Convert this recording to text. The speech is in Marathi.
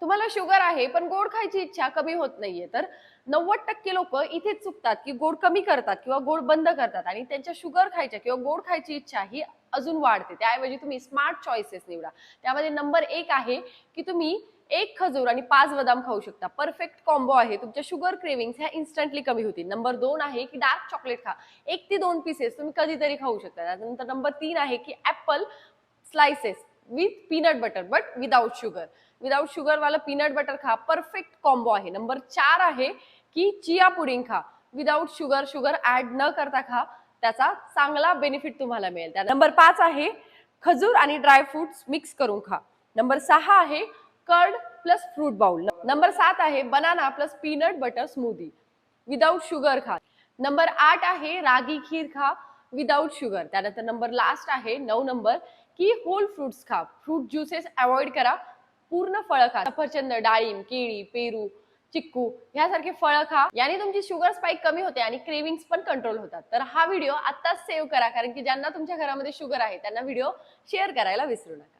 तुम्हाला शुगर आहे पण गोड खायची इच्छा कमी होत नाहीये, तर 90% लोक इथेच चुकतात की गोड कमी करतात किंवा गोड बंद करतात आणि त्यांच्या शुगर खायच्या किंवा गोड खायची इच्छा ही अजून वाढते. त्याऐवजी तुम्ही स्मार्ट चॉईसेस निवडा. त्यामध्ये नंबर 1 आहे की तुम्ही 1 खजूर आणि 5 बदाम खाऊ शकता. परफेक्ट कॉम्बो आहे. तुमच्या शुगर क्रेव्हिंग्स ह्या इन्स्टंटली कमी होतील. नंबर 2 आहे की डार्क चॉकलेट खा. 1 ते 2 पीसेस तुम्ही कधीतरी खाऊ शकता. त्यानंतर नंबर 3 आहे की apple slices with peanut butter but without sugar. Without sugar वाला पीनट बटर खा. परफेक्ट कॉम्बो आहे. नंबर 4 आहे की चिया पुडिंग खा. विदाउट शुगर, शुगर ऍड न करता खा. त्याचा चांगला बेनिफिट तुम्हाला मिळेल. नंबर 5 आहे खजूर आणि ड्राय फ्रुट्स मिक्स करून खा. नंबर 6 आहे curd plus fruit bowl. Number 7 आहे banana plus peanut butter smoothie without sugar खा. नंबर 8 आहे रागी खीर खा विदाउट शुगर. त्यानंतर नंबर लास्ट आहे 9 नंबर की होल फ्रुट्स खा. फ्रूट ज्युसेस अवॉइड करा. पूर्ण फळं खा. सफरचंद, डाळिंब, केळी, पेरू, चिक्कू ह्यासारखे फळं खा. याने तुमची शुगर स्पाइक कमी होते आणि क्रेविंग्स पण कंट्रोल होतात. तर हा व्हिडिओ आत्ताच सेव्ह करा, कारण की ज्यांना तुमच्या घरामध्ये शुगर आहे त्यांना व्हिडिओ शेअर करायला विसरू नका.